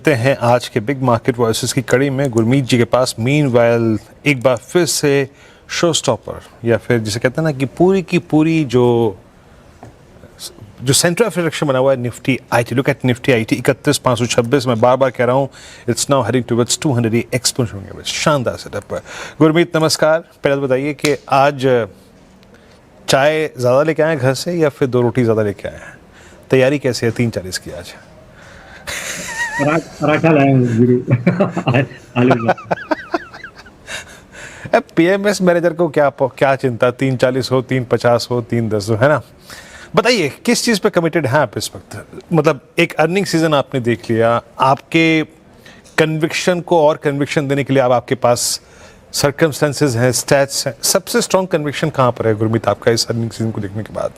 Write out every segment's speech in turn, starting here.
करते हैं आज के बिग मार्केट वॉइसेस की कड़ी में गुरमीत जी के पास। मीनवाइल एक बार फिर से शो स्टॉपर या फिर जिसे कहते हैं ना कि पूरी की पूरी जो सेंटर ऑफ डायरेक्शन बना हुआ है Nifty IT. Look at Nifty IT 31,526। मैं बार बार कह रहा हूँ it's now heading towards 200 exponential. शानदार सेटअप पर। गुरमीत नमस्कार। पहले तो बताइए कि आज चाय ज़्यादा लेके आए घर से या फिर 2 रोटी ज़्यादा लेके आए हैं? तैयारी कैसे है 3:40 की आज? पराठा लाया हूँ गुरु। आलू का। पीएमएस मैनेजर को क्या क्या चिंता, 3:40 हो, 3:50 हो, 3:10 हो, है ना? बताइए किस चीज़ पे कमिटेड हैं आप इस वक्त? मतलब एक अर्निंग सीजन आपने देख लिया, आपके कन्विक्शन को और कन्विक्शन देने के लिए अब आपके पास सर्कमस्टेंसेज हैं, स्टैट्स हैं। सबसे स्ट्रॉन्ग कन्विक्शन कहाँ पर है गुरमीत आपका इस अर्निंग सीजन को देखने के बाद?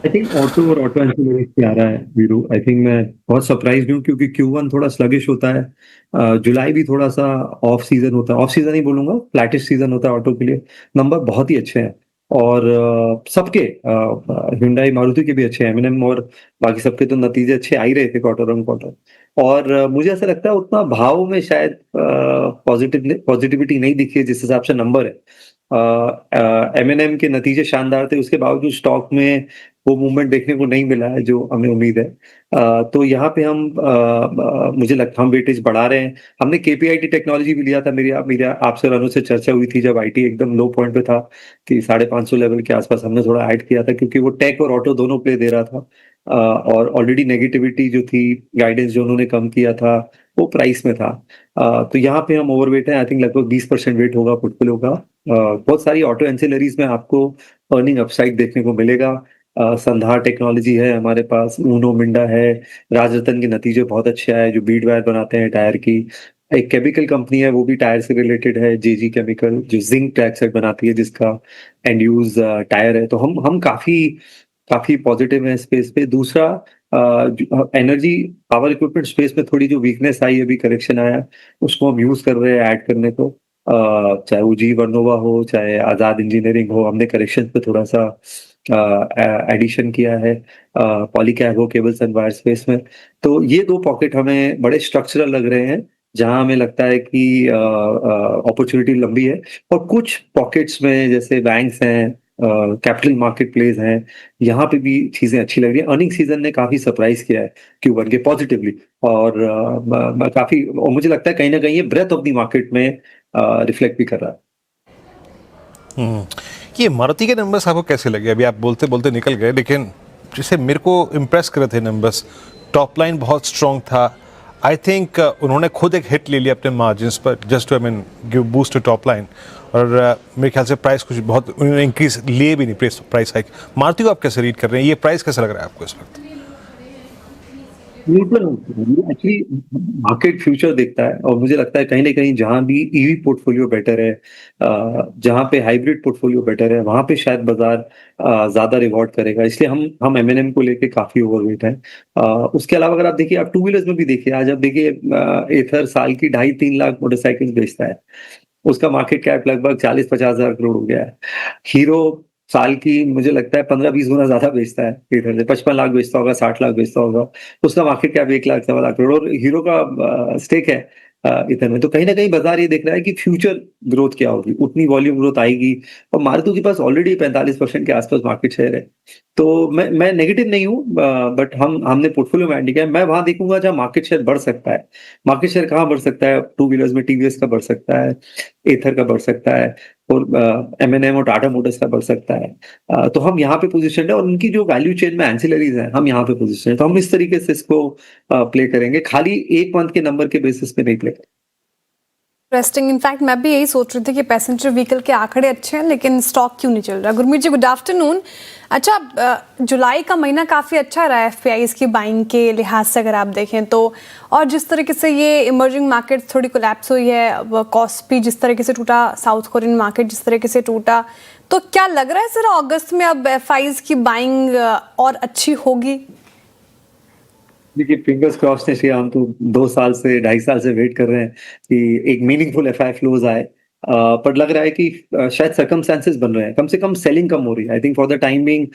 आई थिंक ऑटो और ऑटो इंश्योरेंस पे आ रहा है वीरू। आई थिंक मैं बहुत सरप्राइज हूँ क्योंकि Q1 थोड़ा स्लगिश होता है। जुलाई भी थोड़ा सा ऑफ सीजन होता है, ऑफ सीजन ही बोलूंगा, फ्लैटिश सीजन होता है ऑटो के लिए। नंबर बहुत ही अच्छे हैं और सबके Hyundai मारुति के भी अच्छे हैं, M&M और बाकी सबके तो नतीजे अच्छे आ ही रहे थे क्वार्टर ऑन क्वार्टर। और मुझे ऐसा लगता है उतना भाव में शायद पॉजिटिविटी नहीं दिखी है जिस हिसाब से नंबर है। M&M के नतीजे शानदार थे, उसके बावजूद स्टॉक में वो मूवमेंट देखने को नहीं मिला है जो हमें उम्मीद है। तो यहाँ पे मुझे लगता हम वेटेज बढ़ा रहे हैं। हमने KPIT टेक्नोलॉजी भी लिया था, मेरी आपसे और अनुज से चर्चा हुई थी जब आईटी एकदम लो पॉइंट पे था कि 550 लेवल के आसपास हमने थोड़ा ऐड किया था क्योंकि वो टेक और ऑटो दोनों प्ले दे रहा था। और ऑलरेडी नेगेटिविटी जो थी, गाइडेंस जो उन्होंने कम किया था वो प्राइस में था। तो यहाँ पे हम ओवरवेट है। आई थिंक लगभग 20% वेट होगा पोर्टफोलियो का। बहुत सारी ऑटो एंसिलरीज में आपको अर्निंग अपसाइड देखने को मिलेगा। संधार टेक्नोलॉजी है हमारे पास, ऊनो मिंडा है, राजरतन के नतीजे बहुत अच्छे आए जो बीड वायर बनाते हैं टायर की। एक केमिकल कंपनी है वो भी टायर से रिलेटेड है, JG केमिकल, जो जिंक ट्रैक्साइड बनाती है जिसका एंड यूज टायर है। तो हम काफी काफी पॉजिटिव है स्पेस पे। दूसरा, एनर्जी पावर इक्विपमेंट स्पेस में थोड़ी जो वीकनेस आई, अभी करेक्शन आया, उसको हम यूज कर रहे हैं ऐड करने को। चाहे वो जी वर्नोवा हो, चाहे आजाद इंजीनियरिंग हो, हमने करेक्शन पे थोड़ा सा एडिशन किया है पॉलीकैब हो, केबल्स एंड वायर स्पेस में। तो ये 2 पॉकेट हमें बड़े स्ट्रक्चरल लग रहे हैं जहां हमें लगता है कि अपॉर्चुनिटी लंबी है। और कुछ पॉकेट्स में जैसे बैंक्स हैं, कैपिटल मार्केट प्लेस हैं, यहाँ पे भी चीजें अच्छी लग रही है। अर्निंग सीजन ने काफी सरप्राइज किया है Q1 के पॉजिटिवली। और काफी, और मुझे लगता है कहीं ना कहीं ये ब्रेथ ऑफ द मार्केट में रिफ्लेक्ट भी कर रहा है। ये मारुति के नंबर्स आपको कैसे लगे? अभी आप बोलते बोलते निकल गए, लेकिन जैसे मेरे को इम्प्रेस कर रहे थे नंबर्स। टॉप लाइन बहुत स्ट्रॉन्ग था। आई थिंक उन्होंने खुद एक हिट ले लिया अपने मार्जिन्स पर, just to give boost to top line. और मेरे ख्याल से प्राइस कुछ बहुत उन्होंने इंक्रीज लिए भी नहीं, प्राइस हाइक। मारुति को आप कैसे रीड कर रहे हैं? ये प्राइस कैसा लग रहा है आपको इस वक्त? एक्चुअली मार्केट फ्यूचर देखता है और मुझे लगता है कहीं ना कहीं जहां भी ईवी पोर्टफोलियो बेटर है, जहां पे हाइब्रिड पोर्टफोलियो बेटर है, वहां पे शायद बाजार ज्यादा रिवॉर्ड करेगा। इसलिए हम M&M को लेके काफी ओवरवेट है। उसके अलावा अगर आप देखिए, आप टू व्हीलर्स में भी देखिए, आज आप देखिए एथर साल की 2.5-3 लाख मोटरसाइकिल बेचता है, उसका मार्केट कैप लगभग 40-50 हजार करोड़ हो गया है। हीरो साल की मुझे लगता है 15-20 गुना ज्यादा बेचता है इधर से, 55 लाख बेचता होगा, 60 लाख बेचता होगा, उसका मार्केट कैप 1 लाख 1.25 लाख करोड़। और हीरो का स्टेक है इधर में। तो कहीं ना कहीं बाजार ये देख रहा है कि फ्यूचर ग्रोथ क्या होगी, उतनी वॉल्यूम ग्रोथ आएगी। और मारुति के पास ऑलरेडी 45% के आसपास मार्केट शेयर है। तो मैं नेगेटिव नहीं हूँ, बट हमने पोर्टफोलियो में ऐड किया है। मैं वहां देखूंगा जहां मार्केट शेयर बढ़ सकता है। मार्केट शेयर कहाँ बढ़ सकता है? टू व्हीलर्स में TVS का बढ़ सकता है, एथर का बढ़ सकता है, और M&M और टाटा मोटर्स का बढ़ सकता है। तो हम यहाँ पे पोजीशन है और उनकी जो वैल्यू चेन में एंसिलरीज हैं, हम यहाँ पे पोजीशन है। तो हम इस तरीके से इसको प्ले करेंगे, खाली एक मंथ के नंबर के बेसिस पे नहीं प्ले करेंगे। इंटरेस्टिंग। इनफैक्ट मैं भी यही सोच रही थी कि पैसेंजर व्हीकल के आंकड़े अच्छे हैं लेकिन स्टॉक क्यों नहीं चल रहा। गुरमीत जी, गुड आफ्टरनून। अच्छा, जुलाई का महीना काफ़ी अच्छा रहा है FPIs की बाइंग के लिहाज से अगर आप देखें तो, और जिस तरीके से ये इमर्जिंग मार्केट थोड़ी कोलैप्स हुई है, कॉस्ट भी जिस तरीके से टूटा, साउथ कोरियन मार्केट जिस तरीके से टूटा, तो क्या लग रहा है सर अगस्त में अब FIs की बाइंग और अच्छी होगी? देखिए, फिंगर्स क्रॉस ने, हम तो 2 साल से 2.5 साल से वेट कर रहे हैं कि एक मीनिंगफुल FI फ्लोज आए। पर लग रहा है कि शायद सर्कमस्टेंसेस बन रहे हैं, कम से कम सेलिंग कम हो रही है। I think for the time being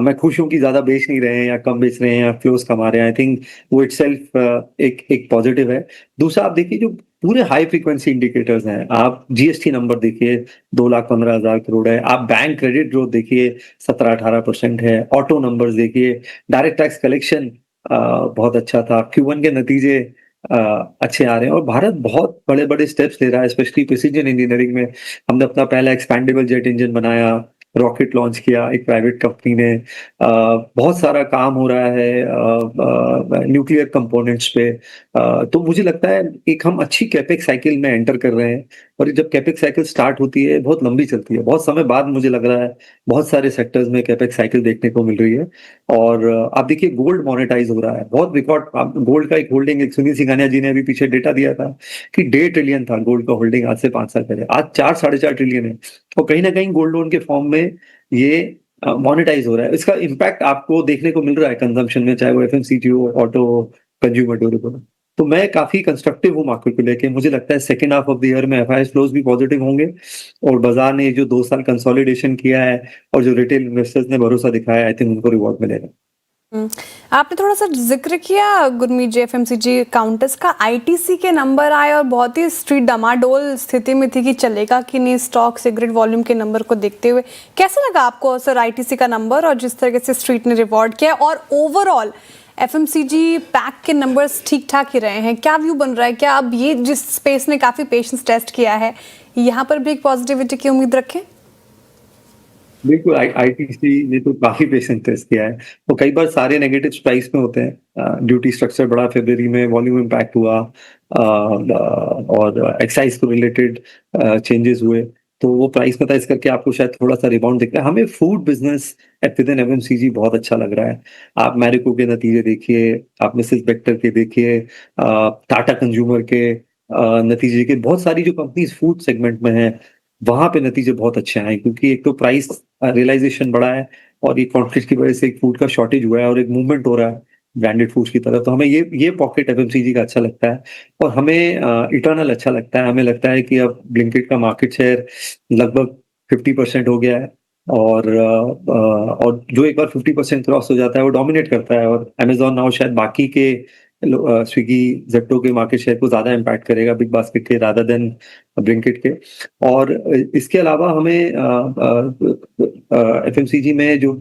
मैं खुश हूँ कि ज्यादा बेच नहीं रहे हैं या कम बेच रहे हैं या फ्लोस कमा रहे हैं। आई थिंक वो इटसेल्फ एक पॉजिटिव है। दूसरा आप देखिए जो पूरे हाई फ्रीक्वेंसी इंडिकेटर्स हैं, आप जीएसटी नंबर देखिए 2,15,000 करोड़ है, आप बैंक क्रेडिट ग्रोथ देखिए 17-18% है, ऑटो नंबर्स देखिए, डायरेक्ट टैक्स कलेक्शन बहुत अच्छा था, Q1 के नतीजे अच्छे आ रहे हैं और भारत बहुत बड़े बड़े स्टेप्स ले रहा है, स्पेशली प्रिसीजन इंजीनियरिंग में। हमने अपना पहला एक्सपैंडेबल जेट इंजन बनाया, रॉकेट लॉन्च किया एक प्राइवेट कंपनी ने, बहुत सारा काम हो रहा है न्यूक्लियर कंपोनेंट्स पे। तो मुझे लगता है एक हम अच्छी कैपेक्स साइकिल में एंटर कर रहे हैं और जब कैपेक्स साइकिल स्टार्ट होती है बहुत लंबी चलती है, बहुत समय बाद मुझे लग रहा है बहुत सारे सेक्टर्स में कैपेक्स साइकिल देखने को मिल रही है। और आप देखिए गोल्ड मोनेटाइज हो रहा है, बहुत रिकॉर्ड गोल्ड का एक होल्डिंग, एक सुनील सिंघानिया जी ने अभी पीछे डेटा दिया था कि 1.5 ट्रिलियन था गोल्ड का होल्डिंग आज से 5 साल पहले, आज 4-4.5 ट्रिलियन है। और कहीं ना कहीं गोल्ड लोन के फॉर्म में ये मोनेटाइज हो रहा है। इसका इम्पैक्ट आपको देखने को मिल रहा है कंजम्पशन में, चाहे वो एफएमसीजी हो, ऑटो, कंज्यूमर ड्यूरेबल। तो मैं काफी कंस्ट्रक्टिव हूँ मार्केट को लेके। मुझे लगता है second half of the year में एफआईआई फ्लोज भी पॉजिटिव होंगे और बाजार ने जो 2 साल कंसोलिडेशन किया है और जो रिटेल इन्वेस्टर्स ने भरोसा दिखाया है, आई थिंक उनको रिवॉर्ड मिलेगा। आपने थोड़ा सा जिक्र किया गुरमीत जी एफएमसीजी काउंटर्स का, आईटीसी के नंबर आए और बहुत ही स्ट्रीट डमाडोल स्थिति में थी कि चलेगा कि नहीं स्टॉक सिगरेट वॉल्यूम के नंबर को देखते हुए। कैसा लगा आपको सर आईटीसी का नंबर और जिस तरह से स्ट्रीट ने रिवॉर्ड किया, और ओवरऑल एफएमसीजी पैक के नंबर्स ठीक ठाक ही रहे हैं, क्या व्यू बन रहा है? क्या अब ये जिस स्पेस ने काफी पेशेंस टेस्ट किया है यहाँ पर भी एक पॉजिटिविटी की उम्मीद रखें? बिल्कुल, आईटीसी ने तो काफी पेशेंस टेस्ट किया है। तो कई बार सारे नेगेटिव प्राइस में होते हैं, ड्यूटी स्ट्रक्चर बड़ा फरवरी में वॉल्यूम इम्पैक्ट हुआ और एक्साइज को रिलेटेड चेंजेस हुए, तो वो प्राइस में था, इस करके आपको शायद थोड़ा सा रिबाउंड दिख रहा है। हमें food business with in FMCG बहुत अच्छा लग रहा है। आप मैरिको के नतीजे देखिए, आप मिसेस बेक्टर के देखिए, टाटा कंज्यूमर के नतीजे के, बहुत सारी जो कंपनीज फूड सेगमेंट में है वहां पे नतीजे बहुत अच्छे आए, क्योंकि एक तो प्राइस रियलाइजेशन बढ़ा है और ये कॉन्फ्लिक्ट की वजह से एक फूड का शॉर्टेज हुआ है और एक मूवमेंट हो रहा है ब्रांडेड फूड्स की तरफ। तो हमें ये पॉकेट एफएमसीजी का अच्छा लगता है और हमें इटर्नल अच्छा लगता है। हमें लगता है कि अब ब्लिंकिट का मार्केट शेयर लगभग 50% हो गया है और जो एक बार 50% क्रॉस हो जाता है वो डोमिनेट करता है, और अमेजोन नाउ शायद बाकी के स्विगी जेप्टो के मार्केट शेयर को ज्यादा इम्पैक्ट करेगा बिग बास्केट के रादर देन ब्लिंकिट के। और इसके अलावा हमें एफएमसीजी में जो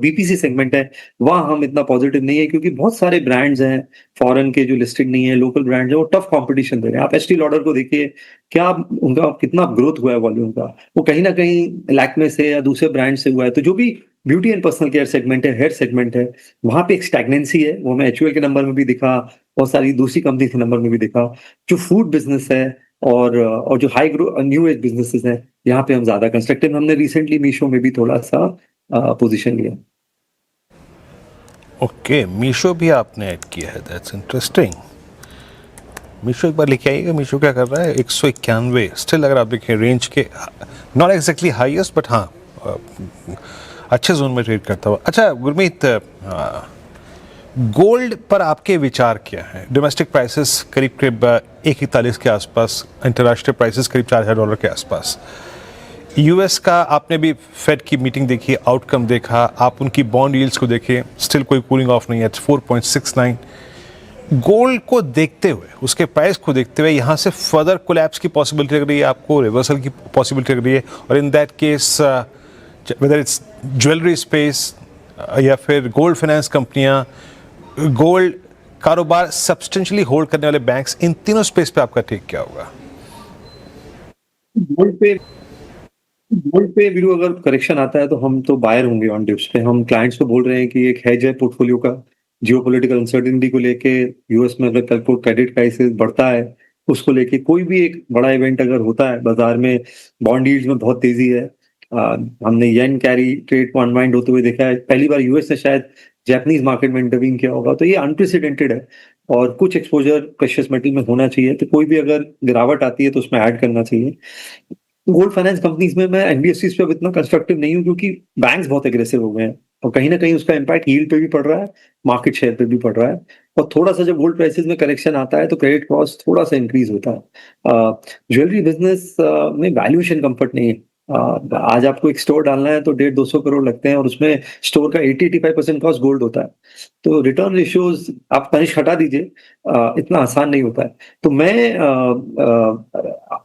बीपीसी सेगमेंट है वहाँ हम इतना पॉजिटिव नहीं है, क्योंकि बहुत सारे ब्रांड्स हैं फॉरेन के जो लिस्टेड नहीं है, लोकल ब्रांड्स हैं, वो टफ कंपटीशन दे रहे हैं। आप एस्टी लॉडर को देखिए, क्या उनका कितना ग्रोथ हुआ है वॉल्यूम का, वो कहीं ना कहीं लैक्मे से या दूसरे ब्रांड से हुआ है। तो जो भी beauty and personal care segment है, हेयर सेगमेंट है, वहां पे एक स्टैग्नेंसी है, वो हमें एचयूएल के नंबर में भी दिखा, बहुत सारी दूसरी कंपनी के नंबर में भी दिखा। जो फूड बिजनेस है और जो high grow new age businesses हैं, यहाँ पे हम ज्यादा कंस्ट्रक्टिव। हमने रिसेंटली मीशो में भी थोड़ा सा पोजीशन लिया। ओके, मीशो भी आपने ऐड किया है, दैट्स इंटरेस्टिंग। मीशो एक बार लेके आइएगा, मीशो क्या कर रहा है, 191 स्टिल। अगर आप देखें रेंज के, नॉट एग्जैक्टली हाईएस्ट बट हाँ अच्छे जोन में ट्रेड करता हुआ। अच्छा गुरमीत, गोल्ड पर आपके विचार क्या हैं? डोमेस्टिक प्राइसेस करीब करीब 141 के आसपास, अंतर्राष्ट्रीय प्राइसेस करीब $4,000 के आसपास। यूएस का आपने भी फेड की मीटिंग देखी, आउटकम देखा, आप उनकी बॉन्ड यील्ड्स को देखें, स्टिल कोई कूलिंग ऑफ नहीं है, 4.69। गोल्ड को देखते हुए, उसके प्राइस को देखते हुए, यहाँ से फर्दर कोलैप्स की पॉसिबिलिटी लग रही है आपको, रिवर्सल की पॉसिबिलिटी लग रही है? और in that case whether it's jewellery space या फिर गोल्ड फाइनेंस कंपनियाँ, गोल्ड कारोबार सब्सटेंशियली होल्ड करने वाले बैंक्स, इन तीनों स्पेस पे आपका टेक क्या होगा? गोल्ड पे वीरू अगर करेक्शन आता है तो हम तो बायर होंगे ऑन डिप्स पे। हम क्लाइंट्स को बोल रहे हैं कि एक हेज है पोर्टफोलियो का, जियोपॉलिटिकल अनसर्टेनिटी को लेके, यूएस में अगर कल को क्रेडिट क्राइसिस बढ़ता है उसको लेके, कोई भी एक बड़ा इवेंट अगर होता है बाजार में, बॉन्ड यील्ड्स में बहुत तेजी है। हमने येन कैरी ट्रेड को अनवाइंड होते हुए देखा है, पहली बार यूएस ने शायद जापानीज मार्केट में इंटरवीन किया होगा। तो ये अनप्रेसिडेंटेड है और कुछ एक्सपोजर प्रेशियस मेटल में होना चाहिए। तो कोई भी अगर गिरावट आती है तो उसमें ऐड करना चाहिए। गोल्ड फाइनेंस कंपनीज में मैं एनबीएफसीज पे अब इतना कंस्ट्रक्टिव नहीं हूँ, क्योंकि बैंक्स बहुत एग्रेसिव हो गए हैं और कहीं ना कहीं उसका इम्पैक्ट यील्ड पे भी पड़ रहा है, मार्केट शेयर पे भी पड़ रहा है। और थोड़ा सा जब गोल्ड प्राइसेस में करेक्शन आता है तो क्रेडिट कॉस्ट थोड़ा सा इंक्रीज होता है। ज्वेलरी बिजनेस में वैल्यूएशन कंफर्ट नहीं है। आज आपको एक स्टोर डालना है तो 150-200 करोड़ लगते हैं और उसमें स्टोर का 80-85% कॉस्ट गोल्ड होता है। तो रिटर्न रेशियोज आप तनिष्क हटा दीजिए, इतना आसान नहीं होता है। तो मैं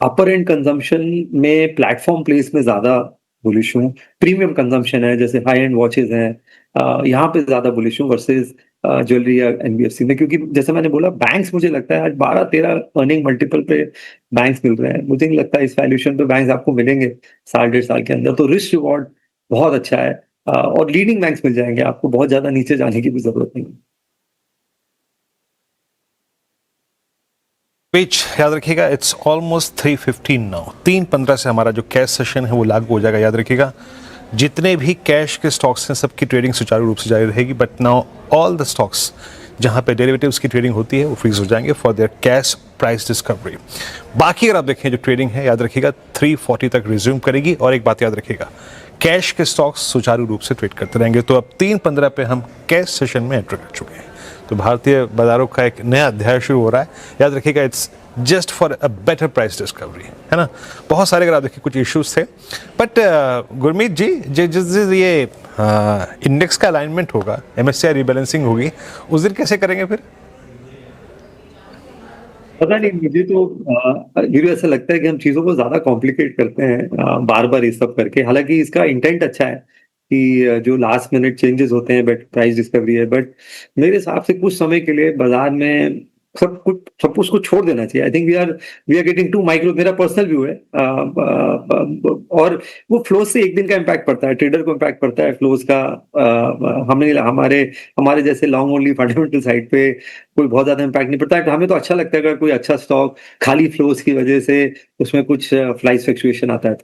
अपर एंड कंजम्पशन में प्लेटफॉर्म प्लेस में ज्यादा बुलिश हूँ। प्रीमियम कंजम्पशन है, जैसे हाई एंड वॉचेज हैं, यहाँ पे ज्यादा बुलिश हूँ वर्सेस ज्वेलरी या एनबीएफसी में, क्योंकि जैसे मैंने बोला बैंक्स, मुझे लगता है आज 12-13 अर्निंग मल्टीपल पे बैंक्स मिल रहे हैं। मुझे नहीं लगता इस वैल्यूएशन पे बैंक्स आपको मिलेंगे 1.5 साल के अंदर। तो रिस्क रिवॉर्ड बहुत अच्छा है, और लीडिंग बैंक्स मिल जाएंगे आपको, बहुत ज्यादा नीचे जाने की भी जरूरत नहीं है। पिच याद रखिएगा, इट्स ऑलमोस्ट 3:15 नाउ। 3:15 से हमारा जो कैश सेशन है वो लागू हो जाएगा। याद रखिएगा, जितने भी कैश के स्टॉक्स हैं सबकी ट्रेडिंग सुचारू रूप से जारी रहेगी, but now all the stocks जहां पे डेरिवेटिव्स की ट्रेडिंग होती है वो फ्रीज हो जाएंगे for their cash price discovery. बाकी अगर आप देखें जो ट्रेडिंग है, याद रखिएगा 3:40 तक रिज्यूम करेगी। और एक बात याद रखिएगा, कैश के स्टॉक्स सुचारू रूप से ट्रेड करते रहेंगे। तो अब 3:15 पे हम कैश सेशन में एंटर कर चुके हैं, तो भारतीय बाजारों का एक नया अध्याय शुरू हो रहा है। याद रखिएगा, it's just for a better price discovery, है ना। बहुत सारे अगर आप देखिए कुछ इश्यूज थे, बट गुरमीत जी, जिस दिन ये इंडेक्स का अलाइनमेंट होगा, एमएससीआई रिबैलेंसिंग होगी, उस दिन कैसे करेंगे फिर? पता नहीं, मुझे ऐसा लगता है कि हम चीजों को ज्यादा कॉम्प्लिकेट करते हैं बार बार ये सब करके। हालांकि इसका इंटेंट अच्छा है कि जो लास्ट मिनट चेंजेस होते हैं, बट प्राइस डिस्कवरी है, बट मेरे हिसाब से कुछ समय के लिए बाजार में सब कुछ को छोड़ देना चाहिए। I think we are getting to micro, मेरा पर्सनल व्यू है। और वो फ्लोज से एक दिन का इम्पैक्ट पड़ता है, ट्रेडर को इम्पैक्ट पड़ता है फ्लोज का। हमें हमारे जैसे लॉन्ग ओनली फंडामेंटल साइड पे कोई बहुत ज्यादा इम्पैक्ट नहीं पड़ता है। हमें तो अच्छा लगता है अगर कोई अच्छा स्टॉक खाली फ्लोज की वजह से उसमें कुछ प्राइस फ्लक्चुएशन आता है।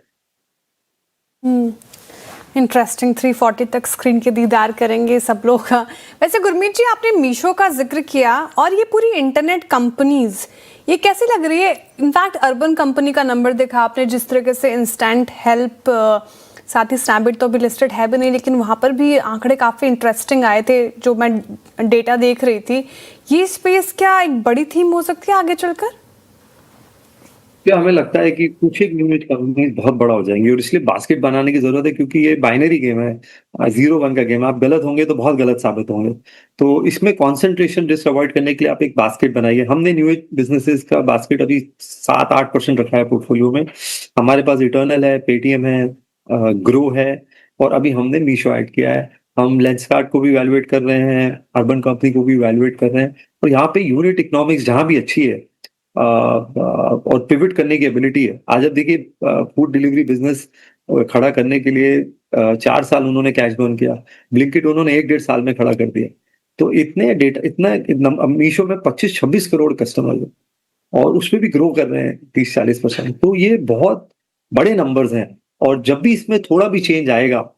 इंटरेस्टिंग। 3:40 तक स्क्रीन के दीदार करेंगे सब लोग का। वैसे गुरमीत जी, आपने मीशो का जिक्र किया और ये पूरी इंटरनेट कंपनीज ये कैसी लग रही है? इनफैक्ट अर्बन कंपनी का नंबर देखा आपने, जिस तरीके से इंस्टेंट हेल्प, साथ ही स्नैपडील तो अभी लिस्टेड है भी नहीं, लेकिन वहाँ पर भी आंकड़े काफ़ी इंटरेस्टिंग आए थे जो मैं डेटा देख रही थी। ये स्पेस क्या एक बड़ी थीम हो सकती है आगे चलकर? क्या हमें लगता है कि कुछ एक यूनिट कंपनीज बहुत बड़ा हो जाएंगी और इसलिए बास्केट बनाने की जरूरत है, क्योंकि ये बाइनरी गेम है, 0-1 का गेम है। आप गलत होंगे तो बहुत गलत साबित होंगे। तो इसमें कंसंट्रेशन रिस्क अवॉइड करने के लिए आप एक बास्केट बनाइए। हमने न्यू एज बिजनेसेस का बास्केट अभी 7-8% रखा है पोर्टफोलियो में। हमारे पास इटर्नल है, पेटीएम है, ग्रो है, और अभी हमने मीशो ऐड किया है। हम लेंसकार्ट को भी वैल्यूएट कर रहे हैं, अर्बन कंपनी को भी वैल्यूएट कर रहे हैं। और यहाँ पे यूनिट इकोनॉमिक्स जहां भी अच्छी है और पिवट करने की एबिलिटी है। आज आप देखिए, फूड डिलीवरी बिजनेस खड़ा करने के लिए 4 साल उन्होंने कैश बर्न किया। ब्लिंकिट उन्होंने 1-1.5 साल में खड़ा कर दिया। तो इतना मीशो में 25-26 करोड़ कस्टमर है और उसमें भी ग्रो कर रहे हैं 30-40%। तो ये बहुत बड़े नंबर्स हैं, और जब भी इसमें थोड़ा भी चेंज आएगा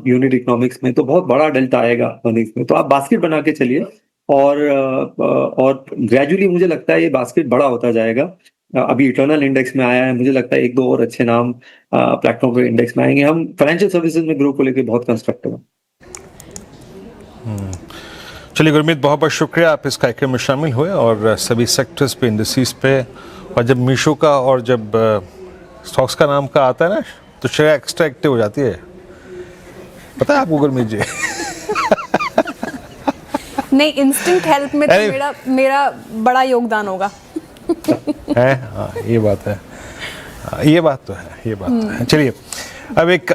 यूनिट इकोनॉमिक्स में, तो बहुत बड़ा डेल्टा आएगा अर्निंग्स में। तो आप बास्केट बना के चलिए, और ग्रेजुअली मुझे लगता है ये बास्केट बड़ा होता जाएगा। अभी इटर्नल इंडेक्स में आया है, मुझे लगता है 1-2 और अच्छे नाम प्लेटफॉर्म पे इंडेक्स में आएंगे। हम फाइनेंशियल सर्विसेज में ग्रो को लेकर बहुत कंस्ट्रक्टिव हैं। चलिए गुरमीत, बहुत बहुत शुक्रिया, आप इस कार्यक्रम में शामिल हुए और सभी सेक्टर्स पे, इंडस्ट्रीज पे। और जब मीशो का और जब स्टॉक्स का नाम का आता है ना, तो शेयर एक्स्ट्रा एक्टिव हो जाती है, पता है आपको गुरमीत जी? नहीं, इंस्टेंट हेल्प में तो मेरा बड़ा योगदान होगा। है, हाँ, ये बात है, ये बात तो है। चलिए अब एक